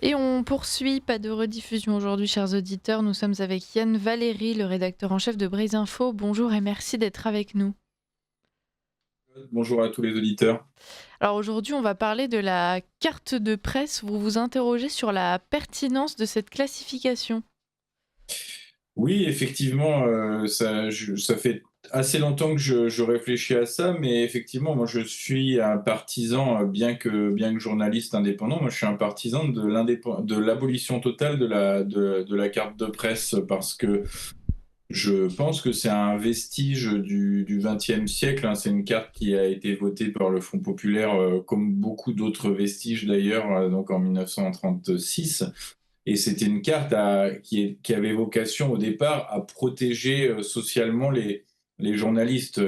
Et on poursuit, pas de rediffusion aujourd'hui, chers auditeurs. Nous sommes avec Yann Valéry, le rédacteur en chef de Braise Info. Bonjour et merci d'être avec nous. Bonjour à tous les auditeurs. Alors aujourd'hui, on va parler de la carte de presse. Vous vous interrogez sur la pertinence de cette classification. Oui, effectivement, ça fait assez longtemps que je réfléchis à ça, mais effectivement, moi, je suis un partisan, bien que journaliste indépendant, moi, je suis un partisan de l'abolition totale de la carte de presse parce que je pense que c'est un vestige du XXe siècle, hein. C'est une carte qui a été votée par le Front populaire, comme beaucoup d'autres vestiges d'ailleurs, donc en 1936. Et c'était une carte qui avait vocation au départ à protéger socialement les journalistes.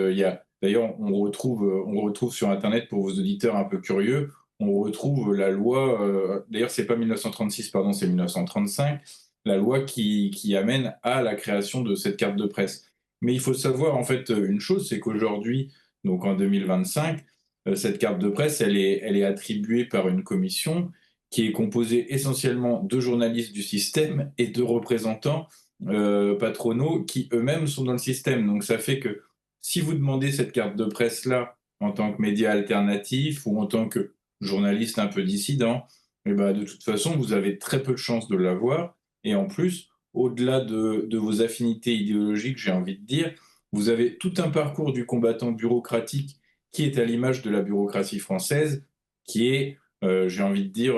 D'ailleurs, on retrouve sur Internet, pour vos auditeurs un peu curieux, on retrouve la loi, d'ailleurs c'est pas 1936, pardon, c'est 1935, la loi qui amène à la création de cette carte de presse. Mais il faut savoir en fait une chose, c'est qu'aujourd'hui, donc en 2025, cette carte de presse, elle est attribuée par une commission qui est composé essentiellement de journalistes du système et de représentants patronaux qui eux-mêmes sont dans le système. Donc ça fait que si vous demandez cette carte de presse-là en tant que média alternatif ou en tant que journaliste un peu dissident, eh ben, de toute façon, vous avez très peu de chances de l'avoir. Et en plus, au-delà de vos affinités idéologiques, j'ai envie de dire, vous avez tout un parcours du combattant bureaucratique qui est à l'image de la bureaucratie française, qui est j'ai envie de dire,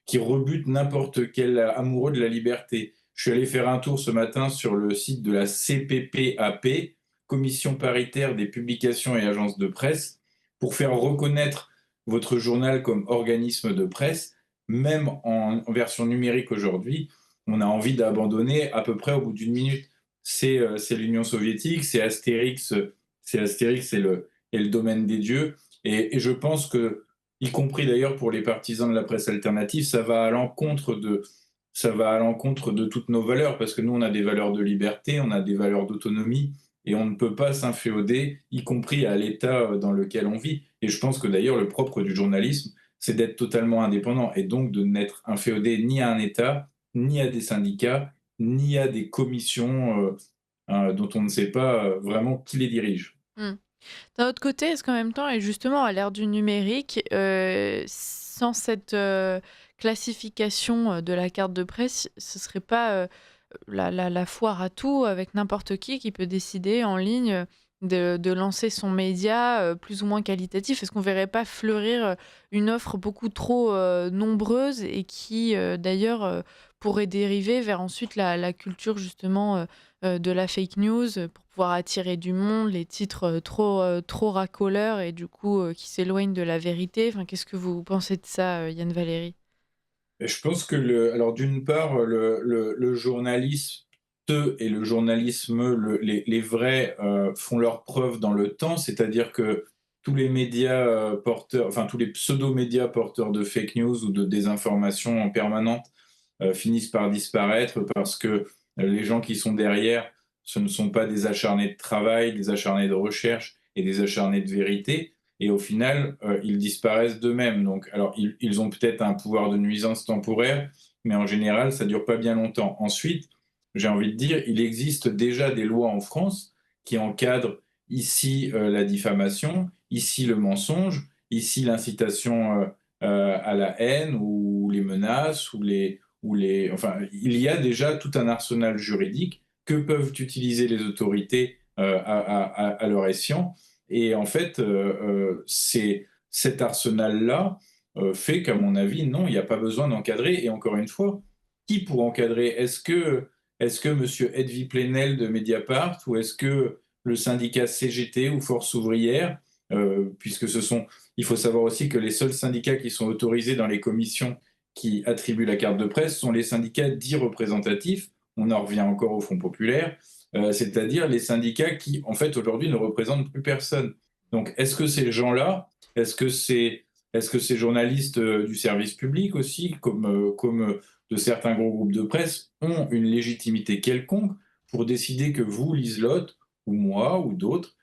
qui rebute n'importe quel amoureux de la liberté. Je suis allé faire un tour ce matin sur le site de la CPPAP, Commission paritaire des publications et agences de presse, pour faire reconnaître votre journal comme organisme de presse, même en version numérique aujourd'hui. On a envie d'abandonner à peu près au bout d'une minute. C'est l'Union soviétique, c'est Astérix et le domaine des dieux. Et je pense que, y compris d'ailleurs pour les partisans de la presse alternative, ça va à l'encontre de toutes nos valeurs, parce que nous, on a des valeurs de liberté, on a des valeurs d'autonomie, et on ne peut pas s'inféoder, y compris à l'État dans lequel on vit. Et je pense que d'ailleurs, le propre du journalisme, c'est d'être totalement indépendant, et donc de n'être inféodé ni à un État, ni à des syndicats, ni à des commissions dont on ne sait pas vraiment qui les dirige. Hmm. D'un autre côté, est-ce qu'en même temps, et justement à l'ère du numérique, sans cette classification de la carte de presse, ce serait pas la foire à tout avec n'importe qui peut décider en ligne de lancer son média plus ou moins qualitatif? Est-ce qu'on verrait pas fleurir une offre beaucoup trop nombreuse et qui d'ailleurs pourrait dériver vers ensuite la culture justement de la fake news pour pouvoir attirer du monde, les titres trop racoleurs et du coup qui s'éloignent de la vérité. Enfin, qu'est-ce que vous pensez de ça, Yann Valéry? Et je pense que alors d'une part, le journaliste et le journalisme, les vrais, font leurs preuves dans le temps, c'est-à-dire que tous les médias porteurs, enfin tous les pseudo-médias porteurs de fake news ou de désinformation en permanente finissent par disparaître parce que les gens qui sont derrière, ce ne sont pas des acharnés de travail, des acharnés de recherche et des acharnés de vérité. Et au final, ils disparaissent d'eux-mêmes. Donc, alors, ils ont peut-être un pouvoir de nuisance temporaire, mais en général, ça ne dure pas bien longtemps. Ensuite, j'ai envie de dire, il existe déjà des lois en France qui encadrent ici la diffamation, ici le mensonge, ici l'incitation à la haine ou les menaces enfin, il y a déjà tout un arsenal juridique que peuvent utiliser les autorités à leur escient. Et en fait, cet arsenal-là fait qu'à mon avis, non, il n'y a pas besoin d'encadrer. Et encore une fois, qui pour encadrer? Est-ce que Monsieur Edwy Plenel de Mediapart, ou est-ce que le syndicat CGT ou Force ouvrière, puisque il faut savoir aussi que les seuls syndicats qui sont autorisés dans les commissions qui attribuent la carte de presse sont les syndicats dits représentatifs. On en revient encore au Front populaire, c'est-à-dire les syndicats qui, en fait, aujourd'hui, ne représentent plus personne. Donc, est-ce que ces gens-là, est-ce que ces journalistes du service public aussi, comme de certains gros groupes de presse, ont une légitimité quelconque pour décider que vous, Liselotte, ou moi, ou d'autres,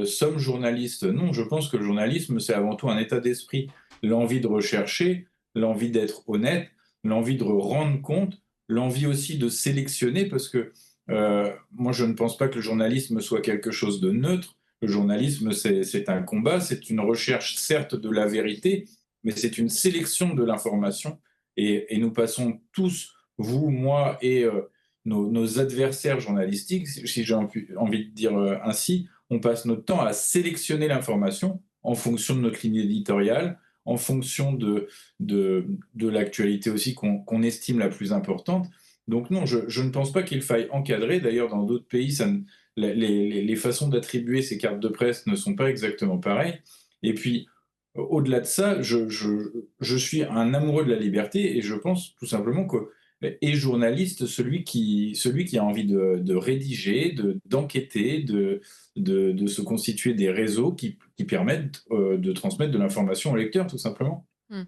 sommes journalistes? Non, je pense que le journalisme, c'est avant tout un état d'esprit, l'envie de rechercher, l'envie d'être honnête. l'envie de rendre compte, l'envie aussi de sélectionner, parce que moi, je ne pense pas que le journalisme soit quelque chose de neutre. Le journalisme, c'est un combat, c'est une recherche, certes, de la vérité, mais c'est une sélection de l'information. Et nous passons tous, vous, moi et nos adversaires journalistiques, si j'ai envie de dire ainsi, on passe notre temps à sélectionner l'information en fonction de notre ligne éditoriale, en fonction de l'actualité aussi qu'on estime la plus importante. Donc non, je ne pense pas qu'il faille encadrer. D'ailleurs, dans d'autres pays, les façons d'attribuer ces cartes de presse ne sont pas exactement pareilles. Et puis, au-delà de ça, je suis un amoureux de la liberté et je pense tout simplement que est journaliste celui qui a envie de rédiger, d'enquêter, de se constituer des réseaux qui permettent de transmettre de l'information au lecteur, tout simplement. Mmh.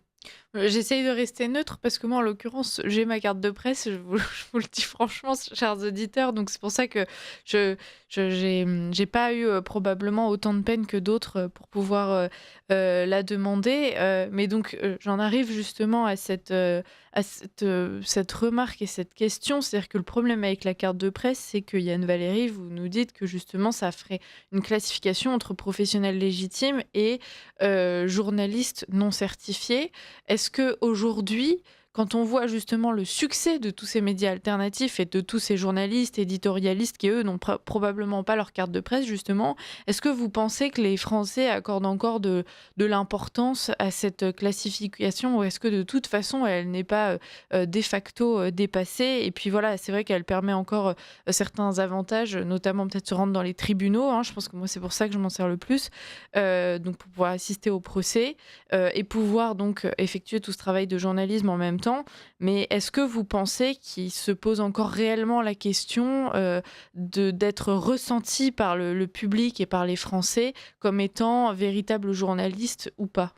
J'essaye de rester neutre parce que moi, en l'occurrence, j'ai ma carte de presse, je vous le dis franchement, chers auditeurs, donc c'est pour ça que j'ai pas eu, probablement autant de peine que d'autres, pour pouvoir, la demander, mais donc j'en arrive justement à cette remarque et cette question. C'est-à-dire que le problème avec la carte de presse, c'est que Yann Valéry, vous nous dites que justement ça ferait une classification entre professionnels légitimes et journalistes non certifiés. Est-ce que aujourd'hui, quand on voit justement le succès de tous ces médias alternatifs et de tous ces journalistes, éditorialistes qui, eux, n'ont probablement pas leur carte de presse, justement, est-ce que vous pensez que les Français accordent encore de l'importance à cette classification, ou est-ce que de toute façon, elle n'est pas de facto dépassée? Et puis voilà, c'est vrai qu'elle permet encore certains avantages, notamment peut-être se rendre dans les tribunaux, hein, je pense que moi, c'est pour ça que je m'en sers le plus, donc pour pouvoir assister au procès et pouvoir donc effectuer tout ce travail de journalisme en même temps. Mais est-ce que vous pensez qu'il se pose encore réellement la question d'être ressenti par le public et par les Français comme étant véritables journalistes ou pas?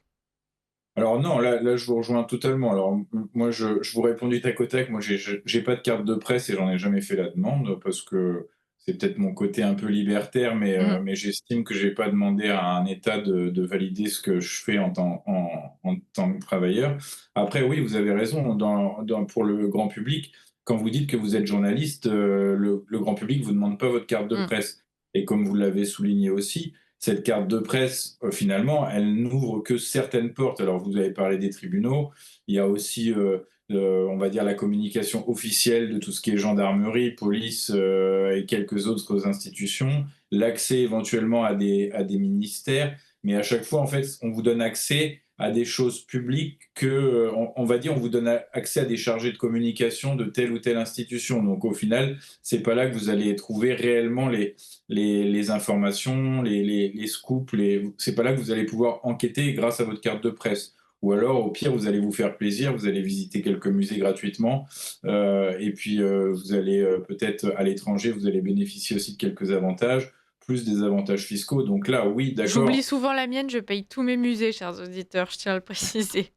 Alors non, là, je vous rejoins totalement. Alors, moi, je vous réponds du tac au tac. Moi, j'ai pas de carte de presse et j'en ai jamais fait la demande parce que c'est peut-être mon côté un peu libertaire, Mmh. mais j'estime que j'ai pas demandé à un État de valider ce que je fais en tant que travailleur. Après, oui, vous avez raison. Pour le grand public, quand vous dites que vous êtes journaliste, le grand public vous demande pas votre carte de Mmh. presse. Et comme vous l'avez souligné aussi, cette carte de presse, finalement, elle n'ouvre que certaines portes. Alors, vous avez parlé des tribunaux, il y a aussi, on va dire, la communication officielle de tout ce qui est gendarmerie, police et quelques autres institutions, l'accès éventuellement à des ministères, mais à chaque fois, en fait, on vous donne accès à des choses publiques que, on va dire, on vous donne accès à des chargés de communication de telle ou telle institution. Donc, au final, c'est pas là que vous allez trouver réellement les informations, les scoops, c'est pas là que vous allez pouvoir enquêter grâce à votre carte de presse. Ou alors, au pire, vous allez vous faire plaisir, vous allez visiter quelques musées gratuitement, et puis vous allez peut-être à l'étranger, vous allez bénéficier aussi de quelques avantages, plus des avantages fiscaux. Donc là, oui, J'oublie d'accord. souvent la mienne, je paye tous mes musées, chers auditeurs, je tiens à le préciser.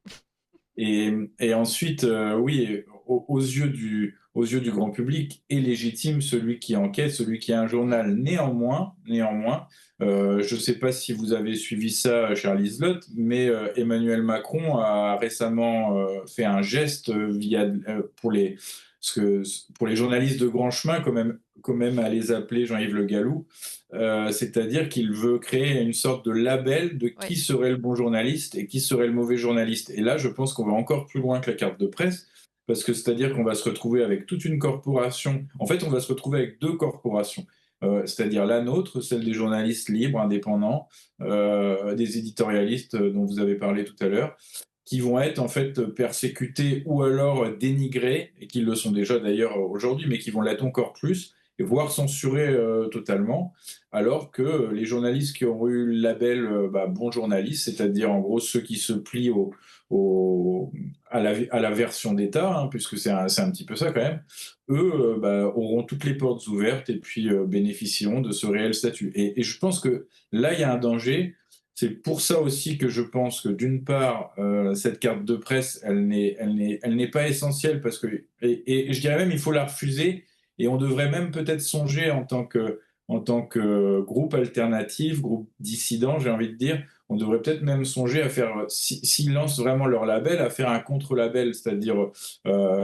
Et ensuite, oui, aux yeux du grand public est légitime celui qui enquête, celui qui a un Mmh. journal. Néanmoins, je ne sais pas si vous avez suivi ça, cher Liselotte, mais Emmanuel Macron a récemment fait un geste pour les journalistes de grand chemin, quand même à les appeler Jean-Yves Le Gallou, c'est-à-dire qu'il veut créer une sorte de label de Ouais. qui serait le bon journaliste et qui serait le mauvais journaliste. Et là, je pense qu'on va encore plus loin que la carte de presse, parce que c'est-à-dire qu'on va se retrouver avec toute une corporation. En fait, on va se retrouver avec deux corporations. C'est-à-dire la nôtre, celle des journalistes libres, indépendants, des éditorialistes dont vous avez parlé tout à l'heure, qui vont être en fait persécutés ou alors dénigrés, et qui le sont déjà d'ailleurs aujourd'hui, mais qui vont l'être encore plus, et voire censurés totalement, alors que les journalistes qui ont eu le label bon journaliste, c'est-à-dire en gros ceux qui se plient au, à la version d'État, hein, puisque c'est un petit peu ça quand même, eux auront toutes les portes ouvertes et puis bénéficieront de ce réel statut. Et je pense que là, il y a un danger. C'est pour ça aussi que je pense que d'une part, cette carte de presse, elle n'est pas essentielle parce que, et je dirais même, il faut la refuser et on devrait même peut-être songer en tant que groupe alternatif, groupe dissident, j'ai envie de dire, on devrait peut-être même songer à faire, s'ils lancent vraiment leur label, à faire un contre-label, c'est-à-dire,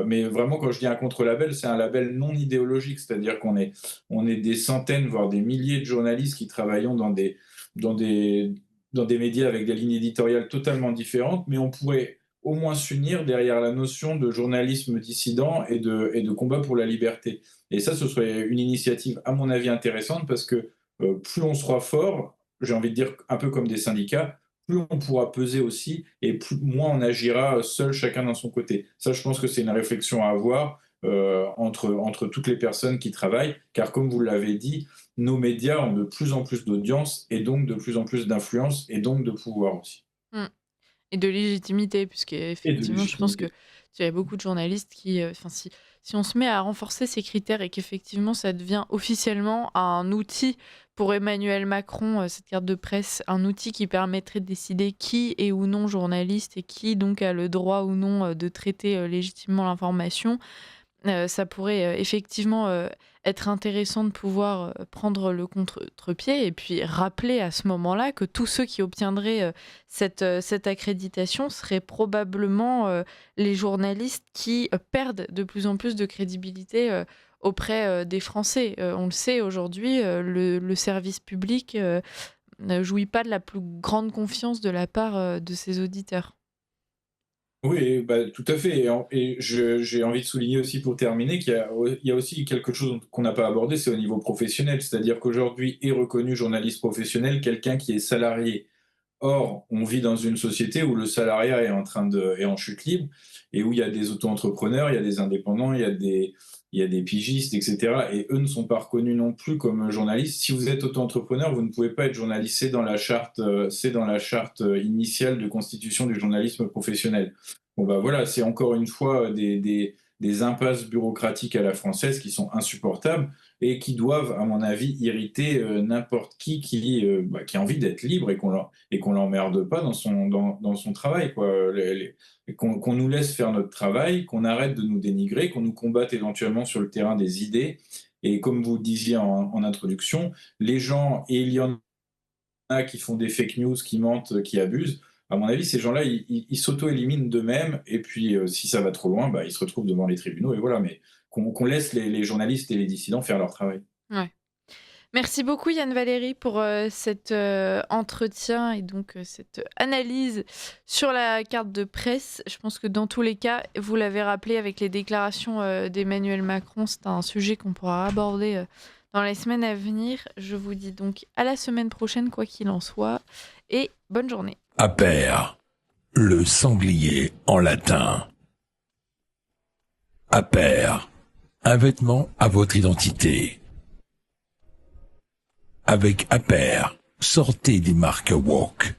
mais vraiment quand je dis un contre-label, c'est un label non idéologique, c'est-à-dire on est des centaines, voire des milliers de journalistes qui travaillons dans des, dans des médias avec des lignes éditoriales totalement différentes, mais on pourrait au moins s'unir derrière la notion de journalisme dissident et de combat pour la liberté. Et ça, ce serait une initiative, à mon avis, intéressante parce que plus on sera fort, j'ai envie de dire un peu comme des syndicats, plus on pourra peser aussi et moins on agira seul, chacun dans son côté. Ça, je pense que c'est une réflexion à avoir entre toutes les personnes qui travaillent, car comme vous l'avez dit, nos médias ont de plus en plus d'audience et donc de plus en plus d'influence et donc de pouvoir aussi. Mmh. Et de légitimité, puisque Et de effectivement, je pense que légitimité. tu y a beaucoup de journalistes qui, enfin, si on se met à renforcer ces critères et qu'effectivement ça devient officiellement un outil pour Emmanuel Macron, cette carte de presse, un outil qui permettrait de décider qui est ou non journaliste et qui donc a le droit ou non, de traiter, légitimement l'information. Ça pourrait, effectivement, être intéressant de pouvoir, prendre le contre-pied et puis rappeler à ce moment-là que tous ceux qui obtiendraient, cette accréditation seraient probablement, les journalistes qui, perdent de plus en plus de crédibilité, auprès, des Français. On le sait aujourd'hui, le service public, ne jouit pas de la plus grande confiance de la part, de ses auditeurs. Oui, bah, tout à fait. J'ai envie de souligner aussi pour terminer il y a aussi quelque chose qu'on n'a pas abordé, c'est au niveau professionnel. C'est-à-dire qu'aujourd'hui est reconnu journaliste professionnel quelqu'un qui est salarié. Or, on vit dans une société où le salariat est en chute libre et où il y a des auto-entrepreneurs, il y a des indépendants, il y a des pigistes, etc. Et eux ne sont pas reconnus non plus comme journalistes. Si vous êtes auto-entrepreneur, vous ne pouvez pas être journaliste. C'est dans la charte initiale de constitution du journalisme professionnel. Bon, bah voilà, c'est encore une fois des impasses bureaucratiques à la française qui sont insupportables et qui doivent, à mon avis, irriter n'importe qui a envie d'être libre et qu'on l'emmerde pas dans son travail, quoi. Qu'on nous laisse faire notre travail, qu'on arrête de nous dénigrer, qu'on nous combatte éventuellement sur le terrain des idées. Et comme vous disiez en introduction, les gens, et il y en a qui font des fake news, qui mentent, qui abusent. À mon avis, ces gens-là, ils s'auto-éliminent d'eux-mêmes. Et puis, si ça va trop loin, bah, ils se retrouvent devant les tribunaux. Et voilà, mais qu'on laisse les journalistes et les dissidents faire leur travail. Ouais. Merci beaucoup Yann Valéry pour cet entretien et donc cette analyse sur la carte de presse. Je pense que dans tous les cas, vous l'avez rappelé avec les déclarations d'Emmanuel Macron, c'est un sujet qu'on pourra aborder dans les semaines à venir. Je vous dis donc à la semaine prochaine, quoi qu'il en soit, et bonne journée. Aper, le sanglier en latin. Aper, un vêtement à votre identité. Avec Aper, sortez des marques woke.